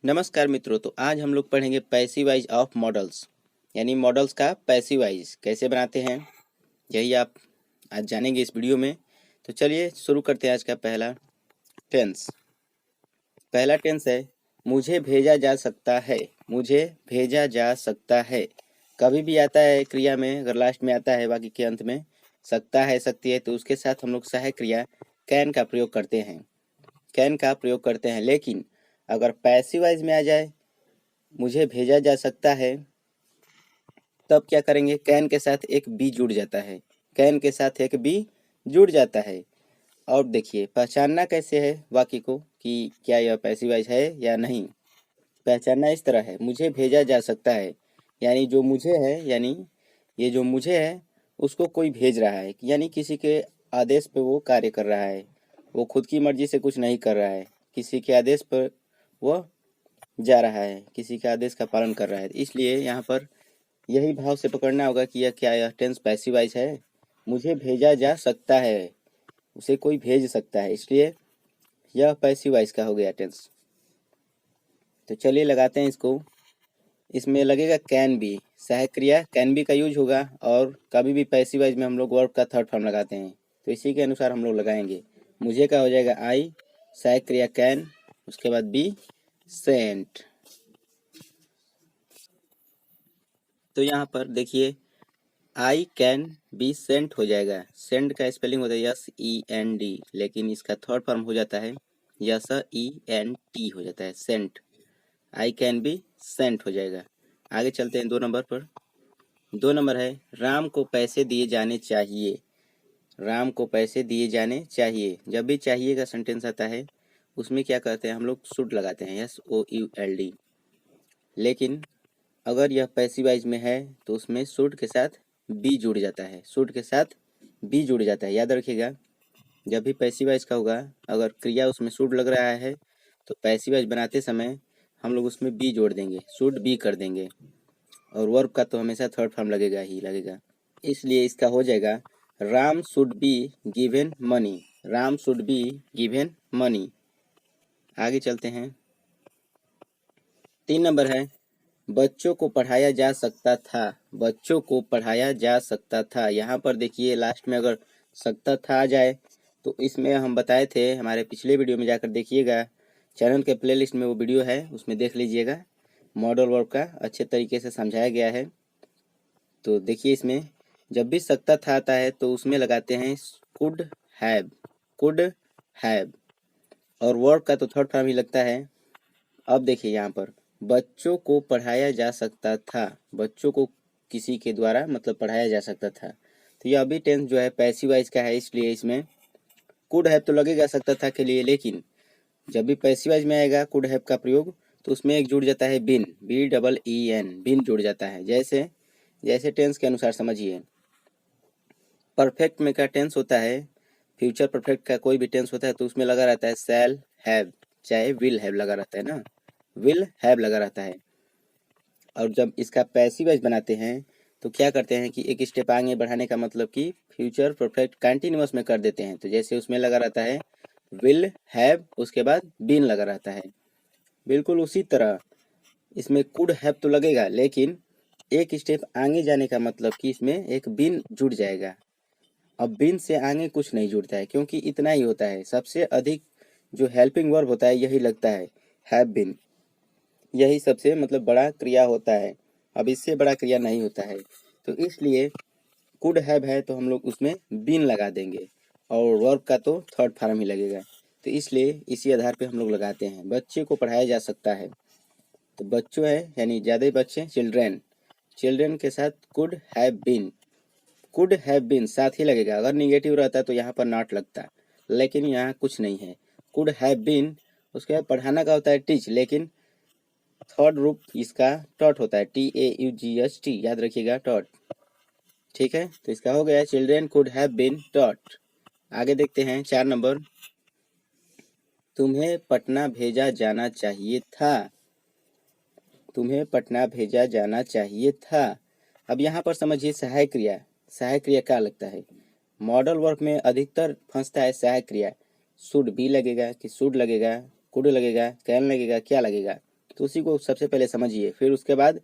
नमस्कार मित्रों। तो आज हम लोग पढ़ेंगे पैसिवाइज ऑफ मॉडल्स, यानी मॉडल्स का पैसिवाइज कैसे बनाते हैं, यही आप आज जानेंगे इस वीडियो में। तो चलिए शुरू करते हैं आज का पहला टेंस। पहला टेंस है मुझे भेजा जा सकता है। मुझे भेजा जा सकता है कभी भी आता है क्रिया में, अगर लास्ट में आता है वाक्य के अंत में सकता है सकती है तो उसके साथ हम लोग सहायक क्रिया कैन का प्रयोग करते हैं। कैन का प्रयोग करते हैं, लेकिन अगर पैसिवाइज में आ जाए मुझे भेजा जा सकता है तब क्या करेंगे, कैन के साथ एक बी जुड़ जाता है। कैन के साथ एक बी जुड़ जाता है। और देखिए पहचानना कैसे है वाक्य को कि क्या यह पैसिवाइज है या नहीं। पहचानना इस तरह है, मुझे भेजा जा सकता है यानी जो मुझे है, यानी ये जो मुझे है उसको कोई भेज रहा है, यानी किसी के आदेश पर वो कार्य कर रहा है। वो खुद की मर्जी से कुछ नहीं कर रहा है, किसी के आदेश पर वो जा रहा है, किसी के आदेश का पालन कर रहा है। इसलिए यहाँ पर यही भाव से पकड़ना होगा कि यह क्या, यह टेंस पैसिवाइज है। मुझे भेजा जा सकता है, उसे कोई भेज सकता है, इसलिए यह पैसिवाइज का हो गया टेंस। तो चलिए लगाते हैं इसको। इसमें लगेगा कैन बी, सहायक क्रिया कैन बी का यूज होगा, और कभी भी पैसिवाइज में हम लोग वर्ब का थर्ड फॉर्म लगाते हैं, तो इसी के अनुसार हम लोग लगाएंगे। मुझे का हो जाएगा आई, सहायक क्रिया कैन, उसके बाद बी सेंट। तो यहाँ पर देखिए आई कैन बी सेंट हो जाएगा। सेंट का स्पेलिंग होता है SEND, लेकिन इसका थर्ड फॉर्म हो जाता है SENT हो जाता है, sent. I can be sent हो जाएगा। आगे चलते हैं 2 नंबर पर। 2 नंबर है राम को पैसे दिए जाने चाहिए। राम को पैसे दिए जाने चाहिए। जब भी चाहिए का सेंटेंस आता है उसमें क्या करते हैं हम लोग, शुड लगाते हैं, SOULD। लेकिन अगर यह पैसिवाइज में है तो उसमें शुड के साथ बी जुड़ जाता है। शुड के साथ बी जुड़ जाता है, याद रखिएगा। जब भी पैसिवाइज का होगा, अगर क्रिया उसमें शुड लग रहा है तो पैसिवाइज बनाते समय हम लोग उसमें बी जोड़ देंगे, शुड बी कर देंगे। और वर्ब का तो हमेशा थर्ड फॉर्म लगेगा ही लगेगा। इसलिए इसका हो जाएगा Ram should be given money. Ram should be given money. आगे चलते हैं। 3 नंबर है बच्चों को पढ़ाया जा सकता था। बच्चों को पढ़ाया जा सकता था। यहाँ पर देखिए लास्ट में अगर सकता था आ जाए तो इसमें हम बताए थे, हमारे पिछले वीडियो में जाकर देखिएगा, चैनल के प्लेलिस्ट में वो वीडियो है, उसमें देख लीजिएगा। मॉडल वर्ब का अच्छे तरीके से समझाया गया है। तो देखिए इसमें जब भी सकता था आता है तो उसमें लगाते हैं कुड हैव। कुड हैव, और वर्ब का तो थर्ड फॉर्म ही लगता है। अब देखिए यहाँ पर बच्चों को पढ़ाया जा सकता था। बच्चों को किसी के द्वारा मतलब पढ़ाया जा सकता था, तो यह अभी टेंस जो है पैसिवाइज का है, इसलिए इसमें कुड हैव तो लगेगा सकता था के लिए। लेकिन जब भी पैसिवाइज में आएगा कुड हैव का प्रयोग तो उसमें एक जुड़ जाता है बिन, BEEN, बिन जुड़ जाता है। जैसे जैसे टेंस के अनुसार समझिए, परफेक्ट में का टेंस होता है, फ्यूचर परफेक्ट का कोई भी टेंस होता है तो उसमें लगा रहता है शैल हैव, चाहे विल हैव लगा रहता है ना, विल हैव लगा रहता है। और जब इसका पैसिवाइज बनाते हैं तो क्या करते हैं कि एक स्टेप आगे बढ़ाने का मतलब कि फ्यूचर परफेक्ट कंटिन्यूअस में कर देते हैं। तो जैसे उसमें लगा रहता है विल हैव, उसके बाद बीन लगा रहता है, बिल्कुल उसी तरह इसमें कुड हैव तो लगेगा, लेकिन एक स्टेप आगे जाने का मतलब कि इसमें एक बीन जुड़ जाएगा। अब बीन से आगे कुछ नहीं जुड़ता है, क्योंकि इतना ही होता है। सबसे अधिक जो हेल्पिंग वर्ब होता है यही लगता है, हैव बीन। यही सबसे मतलब बड़ा क्रिया होता है, अब इससे बड़ा क्रिया नहीं होता है। तो इसलिए कुड हैव है तो हम लोग उसमें बीन लगा देंगे, और वर्ब का तो थर्ड फॉर्म ही लगेगा। तो इसलिए इसी आधार पे हम लोग लगाते हैं। बच्चे को पढ़ाया जा सकता है, तो बच्चों है यानी ज़्यादा बच्चे, चिल्ड्रेन। चिल्ड्रेन के साथ could have been, could have been साथ ही लगेगा। अगर निगेटिव रहता तो यहाँ पर नॉट लगता, लेकिन यहाँ कुछ नहीं है, कुड हैव बीन। उसके बाद पढ़ाना का होता है टीच, लेकिन थर्ड रूप इसका टॉट होता है, TAUGHT, याद रखिएगा, टॉट। ठीक है, तो इसका हो गया children could have been taught. आगे देखते हैं 4 नंबर, तुम्हें पटना भेजा जाना चाहिए था। तुम्हें पटना भेजा जाना चाहिए था। अब यहाँ पर समझिए सहायक क्रिया। सहायक क्रिया क्या लगता है, मॉडल वर्क में अधिकतर फंसता है सहायक क्रिया। शुड बी लगेगा कि शुड लगेगा, कुड लगेगा, कैन लगेगा, क्या लगेगा। तो उसी को सबसे पहले समझिए, फिर उसके बाद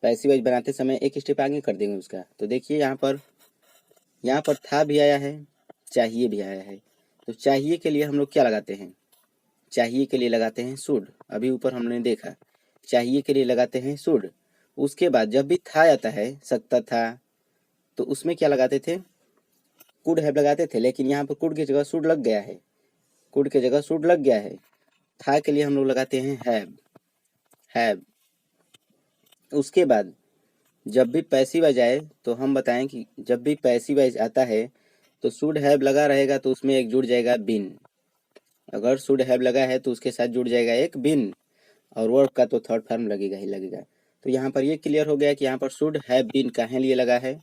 पैसिव वॉइस बनाते समय एक स्टेप आगे कर देंगे उसका। तो देखिए यहाँ पर था भी आया है, चाहिए भी आया है। तो चाहिए के लिए हम लोग क्या लगाते हैं? चाहिए के लिए लगाते हैं शुड। अभी ऊपर हमने देखा, चाहिए के लिए लगाते हैं शुड। उसके बाद जब भी था आता है, सकता था, तो उसमें क्या लगाते थे? कुड हैव लगाते थे, लेकिन यहाँ पर कुड की जगह शुड लग गया है। कुड की जगह शुड लग गया है। था के लिए हम लोग लगाते हैं हैव। उसके बाद जब भी पैसिव आ जाए तो हम बताएं कि जब भी पैसिव आता है तो शुड हैव लगा रहेगा तो उसमें एक जुड़ जाएगा बिन। अगर शुड हैव लगा है तो उसके साथ जुड़ जाएगा एक बिन, और वर्ब का तो थर्ड फॉर्म लगेगा ही लगेगा। तो यहाँ पर ये क्लियर हो गया कि यहाँ पर शुड हैव बीन काहे लिए लगा है?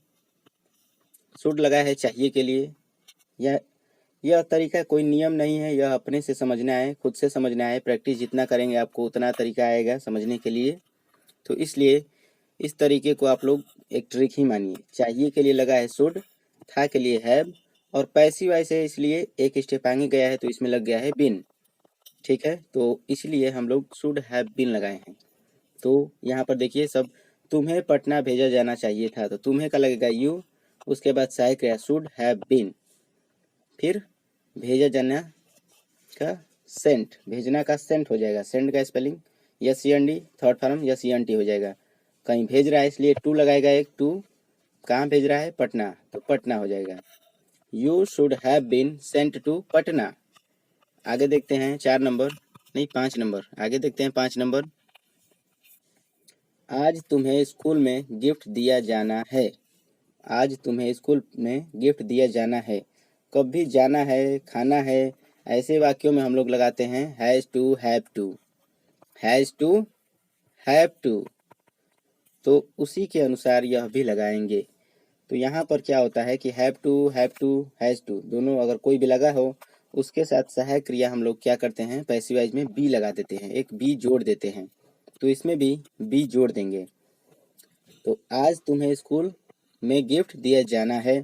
शुड लगा है चाहिए के लिए। यह तरीका कोई नियम नहीं है, यह अपने से समझना है, खुद से समझना है। प्रैक्टिस जितना करेंगे आपको उतना तरीका आएगा समझने के लिए। तो इसलिए इस तरीके को आप लोग एक ट्रिक ही मानिए। चाहिए के लिए लगा है शुड, था के लिए हैव, और पैसिव वॉइस है इसलिए एक स्टेप आगे गया है तो इसमें लग गया है बिन। ठीक है, तो इसलिए हम लोग शुड हैव बीन लगाए हैं। तो यहाँ पर देखिए सब, तुम्हें पटना भेजा जाना चाहिए था, तो तुम्हें का लगेगा यू, उसके बाद सहायक क्रिया शुड हैव बीन, फिर भेजा जाना का सेंट, भेजना का सेंट हो जाएगा। सेंट का spelling SEND, third form SENT हो जाएगा। कहीं भेज रहा है इसलिए टू लगाएगा, एक टू, कहाँ भेज रहा है? पटना, तो पटना हो जाएगा। You should have been sent to Patna. आगे देखते हैं 4 नंबर, नहीं 5 नंबर, आगे देखते हैं 5 नंबर। आज तुम्हें स्कूल में गिफ्ट दिया जाना है। आज तुम्हें स्कूल में गिफ्ट दिया जाना है। कब भी जाना है, खाना है, ऐसे वाक्यों में हम लोग लगाते हैं has to, have to, has to, have to. तो उसी के अनुसार यह भी लगाएंगे। तो यहाँ पर क्या होता है कि हैव टू, हैज़ टू दोनों अगर कोई भी लगा हो, उसके साथ सहायक क्रिया हम लोग क्या करते हैं? पैसिव वॉइस में बी लगा देते हैं, एक बी जोड़ देते हैं। तो इसमें भी बी जोड़ देंगे। तो आज तुम्हें स्कूल में गिफ्ट दिया जाना है।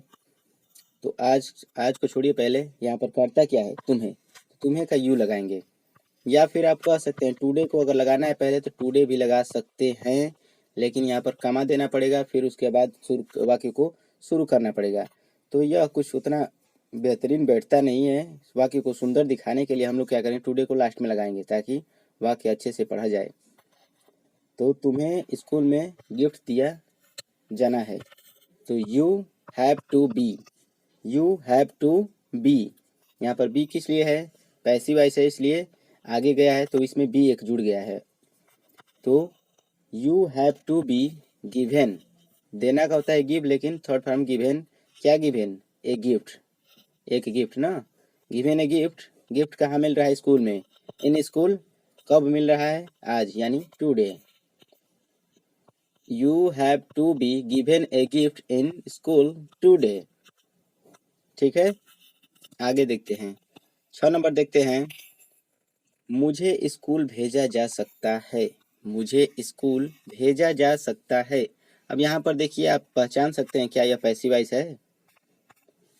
तो आज को छोड़िए, पहले यहाँ पर कर्ता क्या है? तुम्हें, तुम्हें का यू लगाएंगे। या फिर आप कह सकते हैं टुडे को अगर लगाना है पहले तो टुडे भी लगा सकते हैं, लेकिन यहाँ पर कमा देना पड़ेगा, फिर उसके बाद वाक्य को शुरू करना पड़ेगा। तो यह कुछ उतना बेहतरीन बैठता नहीं है। वाक्य को सुंदर दिखाने के लिए हम लोग क्या करें? टुडे को लास्ट में लगाएंगे ताकि वाक्य अच्छे से पढ़ा जाए। तो तुम्हें स्कूल में गिफ्ट दिया जाना है, तो you have to be, you have to be. यहाँ पर बी किस लिए है? पैसिव वॉइस है इसलिए आगे गया है, तो इसमें बी एक जुड़ गया है। तो you have to be given, देना का होता है गिव, लेकिन थर्ड फॉर्म गिवन। क्या गिवन? ए गिफ्ट, एक गिफ्ट ना, गिवन ए गिफ्ट। गिफ्ट कहाँ मिल रहा है? स्कूल में, इन स्कूल। कब मिल रहा है? आज, यानी today. You have to be given a gift in school today. ठीक है, आगे देखते हैं 6 नंबर देखते हैं। मुझे स्कूल भेजा जा सकता है, मुझे स्कूल भेजा जा सकता है। अब यहाँ पर देखिए, आप पहचान सकते हैं क्या यह पैसिव वॉइस है?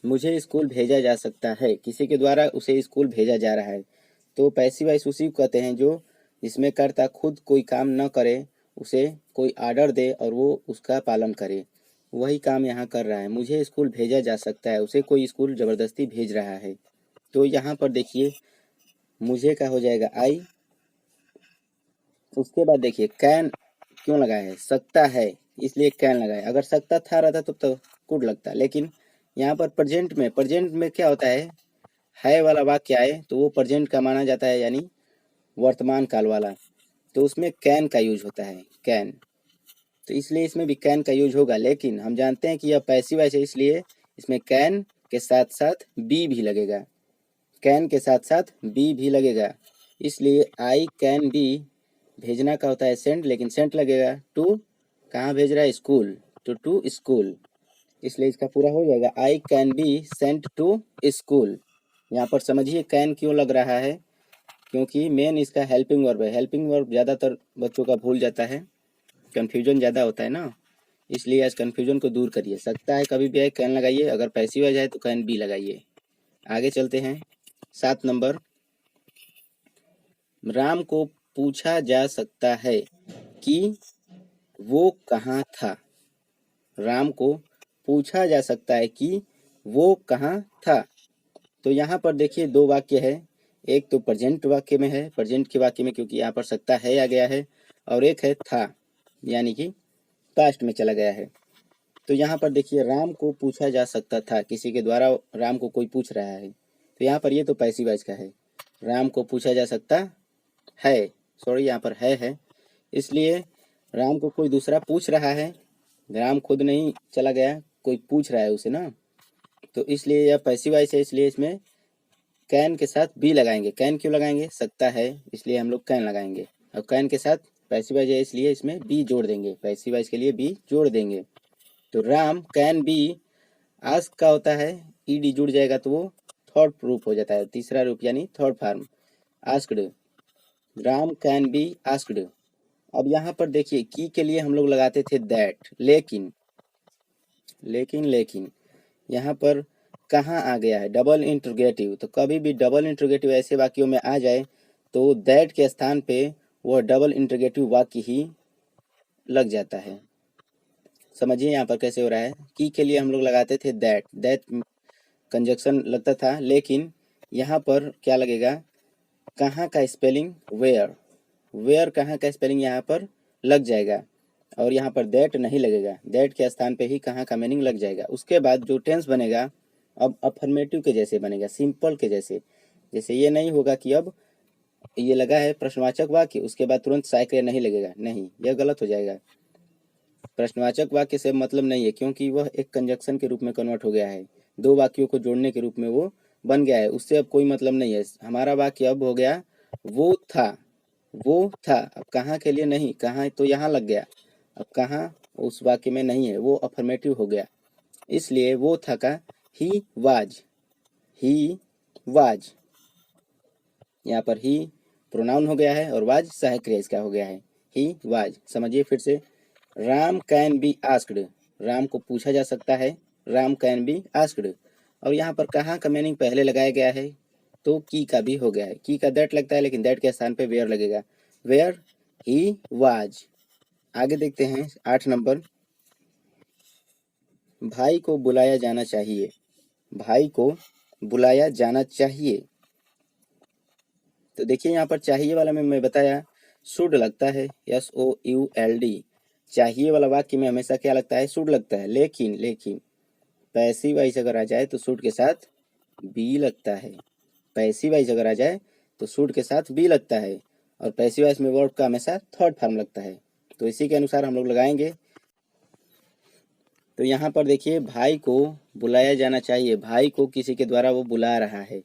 मुझे स्कूल भेजा जा सकता है, किसी के द्वारा उसे स्कूल भेजा जा रहा है। तो पैसिव वॉइस उसी को कहते हैं जो जिसमें कर्ता खुद कोई काम न करे, उसे कोई आर्डर दे और वो उसका पालन करे। वही काम यहाँ कर रहा है। मुझे स्कूल भेजा जा सकता है, उसे कोई स्कूल जबरदस्ती भेज रहा है। तो यहाँ पर देखिए मुझे का हो जाएगा आई। उसके बाद देखिए कैन क्यों लगाया है? सकता है इसलिए कैन लगाया। अगर सकता था रहता तो कुड लगता, लेकिन यहाँ पर प्रेजेंट में क्या होता है वाला वाक्य आए तो वो प्रेजेंट का माना जाता है, यानी वर्तमान काल वाला। तो उसमें कैन का यूज होता है, कैन। तो इसलिए इसमें भी कैन का यूज होगा, लेकिन हम जानते हैं कि यह पैसिव वॉइस है इसलिए इसमें कैन के साथ साथ बी भी लगेगा, कैन के साथ साथ बी भी लगेगा। इसलिए आई कैन बी, भेजना का होता है सेंड, लेकिन सेंट लगेगा टू, कहाँ भेज रहा है? School, to school. इसलिए इसका पूरा हो जाएगा I can be sent to school. यहाँ पर समझिए कैन क्यों लग रहा है, क्योंकि मेन इसका हेल्पिंग वर्ब है। हेल्पिंग वर्ब ज़्यादातर बच्चों का भूल जाता है, कन्फ्यूजन ज़्यादा होता है ना, इसलिए आज कन्फ्यूजन को दूर करिए। सकता है कभी भी आए कैन लगाइए, अगर पैसिव आ जाए तो कैन बी लगाइए। आगे चलते हैं 7 नंबर। राम को पूछा जा सकता है कि वो कहाँ था। राम को पूछा जा सकता है कि वो कहाँ था। तो यहाँ पर देखिए दो वाक्य है, एक तो प्रेजेंट वाक्य में है, प्रेजेंट के वाक्य में क्योंकि यहाँ पर सकता है आ गया है, और एक है था यानी कि पास्ट में चला गया है। तो यहाँ पर देखिए राम को पूछा जा सकता था, किसी के द्वारा राम को कोई पूछ रहा है, तो यहाँ पर ये तो पैसिव वॉइस का है। राम को पूछा जा सकता है, सॉरी यहाँ पर है, इसलिए राम को कोई दूसरा पूछ रहा है, राम खुद नहीं चला गया, कोई पूछ रहा है उसे ना, तो इसलिए यह पैसिव वॉइस है, इसलिए इसमें कैन के साथ बी लगाएंगे। कैन क्यों लगाएंगे, सकता है इसलिए हम लोग कैन लगाएंगे, और कैन के साथ पैसिव वॉइस है इसलिए इसमें बी जोड़ देंगे, पैसिव वॉइस के लिए बी जोड़ देंगे। तो राम कैन बी आस्क का होता है, ईडी जुड़ जाएगा तो वो थर्ड रूप हो जाता है, तीसरा रूप यानी third form, asked. Ram can be asked. अब यहाँ पर देखिए की के लिए हम लोग लगाते थे दैट, लेकिन यहाँ पर कहाँ आ गया है, डबल इंट्रोगेटिव। तो कभी भी डबल इंट्रोगेटिव ऐसे वाक्यों में आ जाए तो दैट के स्थान पे वह डबल इंट्रोगेटिव वाक्य ही लग जाता है। समझिए यहाँ पर कैसे हो रहा है। की के लिए हम लोग लगाते थे दैट कंजक्शन लगता था, लेकिन यहाँ पर क्या लगेगा, कहाँ का स्पेलिंग वेयर कहाँ का स्पेलिंग यहाँ पर लग जाएगा, और यहाँ पर दैट नहीं लगेगा, दैट के स्थान पे ही कहाँ का मीनिंग लग जाएगा। उसके बाद जो टेंस बनेगा अब अफर्मेटिव के जैसे बनेगा, सिंपल के जैसे। जैसे ये नहीं होगा कि अब ये लगा है प्रश्नवाचक वाक्य उसके बाद तुरंत साइक्रिया नहीं लगेगा, नहीं, यह गलत हो जाएगा। प्रश्नवाचक वाक्य से मतलब नहीं है, क्योंकि वह एक कंजक्शन के रूप में कन्वर्ट हो गया है, दो वाक्यों को जोड़ने के रूप में वो बन गया है, उससे अब कोई मतलब नहीं है। हमारा वाक्य अब हो गया वो था, अब कहाँ के लिए नहीं, कहाँ तो यहाँ लग गया, अब कहाँ उस वाक्य में नहीं है, वो अफर्मेटिव हो गया, इसलिए वो था का ही वाज, यहाँ पर ही प्रोनाउन हो गया है और वाज सहायक क्रिया इसका हो गया है, ही वाज। समझिए फिर से, Ram can be asked, Ram को पूछा जा सकता है, राम कैन बी आस्क्ड। और यहाँ पर कहाँ का मीनिंग पहले लगाया गया है, तो की का भी हो गया है, की का दैट लगता है, लेकिन दैट के स्थान पे वेयर लगेगा, वेयर ही वाज। आगे देखते हैं 8 नंबर, भाई को बुलाया जाना चाहिए, भाई को बुलाया जाना चाहिए। तो देखिए यहाँ पर चाहिए वाला में मैं बताया शुड लगता है, SOULD, चाहिए वाला वाक्य में हमेशा क्या लगता है, शुड लगता है, लेकिन पैसिव वॉइस अगर आ जाए तो शुड के साथ बी लगता है, पैसिव वॉइस अगर आ जाए तो शुड के साथ बी लगता है, और पैसिव वॉइस में वर्ब का हमेशा थर्ड फॉर्म लगता है, तो इसी के अनुसार हम लोग लगाएंगे। तो यहाँ पर देखिए भाई को बुलाया जाना चाहिए, भाई को किसी के द्वारा वो बुला रहा है,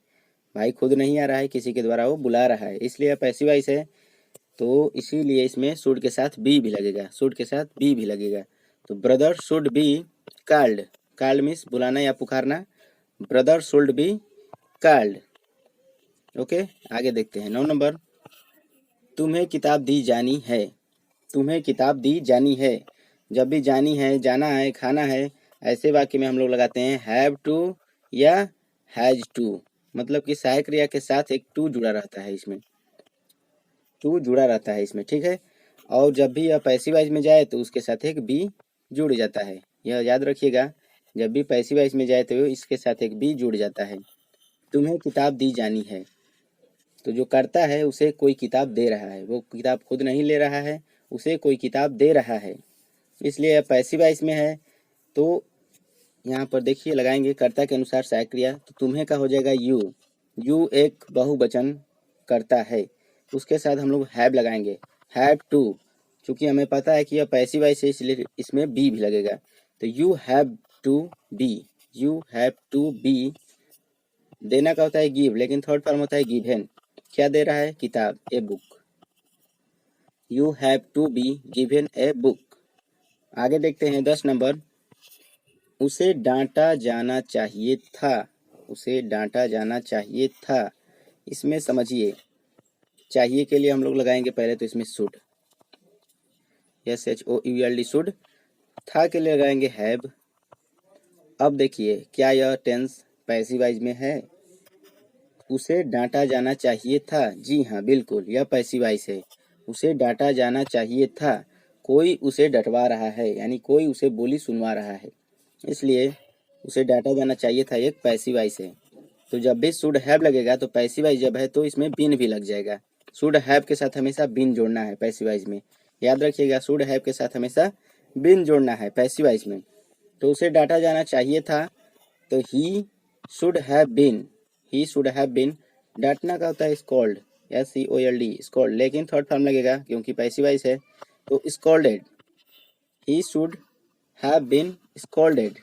भाई खुद नहीं आ रहा है, किसी के द्वारा वो बुला रहा है, इसलिए पैसिव वॉइस है, तो इसीलिए इसमें शुड के साथ बी भी लगेगा, शुड के साथ बी भी लगेगा। तो brother should be called, called means बुलाना या पुकारना, brother should be called. Okay, आगे देखते हैं 9 नंबर, तुम्हें किताब दी जानी है, तुम्हें किताब दी जानी है। जब भी जानी है, जाना है, खाना है, ऐसे वाक्य में हम लोग लगाते हैं हैव टू या हैज टू, मतलब कि सहायक क्रिया के साथ एक टू जुड़ा रहता है, इसमें टू जुड़ा रहता है इसमें, ठीक है। और जब भी यह पैसिव वॉइस में जाए तो उसके साथ एक बी जुड़ जाता है, यह याद रखिएगा, जब भी पैसिव वॉइस में जाए तो इसके साथ एक बी जुड़ जाता है। तुम्हें किताब दी जानी है, तो जो करता है उसे कोई किताब दे रहा है, वो किताब खुद नहीं ले रहा है, उसे कोई किताब दे रहा है, इसलिए पैसिव वॉइस में है। तो यहाँ पर देखिए लगाएंगे कर्ता के अनुसार सहायक क्रिया, तो तुम्हें का हो जाएगा यू एक बहुवचन करता है, उसके साथ हम लोग हैव लगाएंगे, हैव टू, क्योंकि हमें पता है कि यह पैसिव वॉइस है इसलिए इसमें बी भी लगेगा, तो यू हैव टू बी, देना का होता है गिव, लेकिन थर्ड फॉर्म होता है गिवन, क्या दे रहा है, किताब, a book, you have to be given a book. आगे देखते हैं 10 नंबर, उसे डांटा जाना चाहिए था, उसे डांटा जाना चाहिए था। इसमें समझिए चाहिए के लिए हम लोग लगाएंगे पहले तो इसमें शुड, SHOULD शुड, था के लिए लगाएंगे हैव। अब देखिए क्या यह टेंस पैसिव वॉइस में है, उसे डांटा जाना चाहिए था, जी हाँ बिल्कुल, यह पैसिव वॉइस है, उसे डांटा जाना चाहिए था। कोई उसे डटवा रहा है, यानी कोई उसे बोली सुनवा रहा है, इसलिए उसे डांटा जाना चाहिए था एक पैसिव वॉइस है। तो जब भी शुड हैव लगेगा तो पैसिव वॉइस जब है तो इसमें बीन भी लग जाएगा। शुड हैव के साथ हमेशा बीन जोड़ना है पैसिव वॉइस में, याद रखिएगा, शुड हैव के साथ हमेशा बीन जोड़ना है पैसिव वॉइस में। तो उसे डांटा जाना चाहिए था, तो he should have been, he should have been. डांटना का होता है स्कॉल्ड, SCOLD, स्कॉल्ड, लेकिन थर्ड फॉर्म लगेगा क्योंकि पैसिव वॉइस है, तो scolded, he should have been scolded.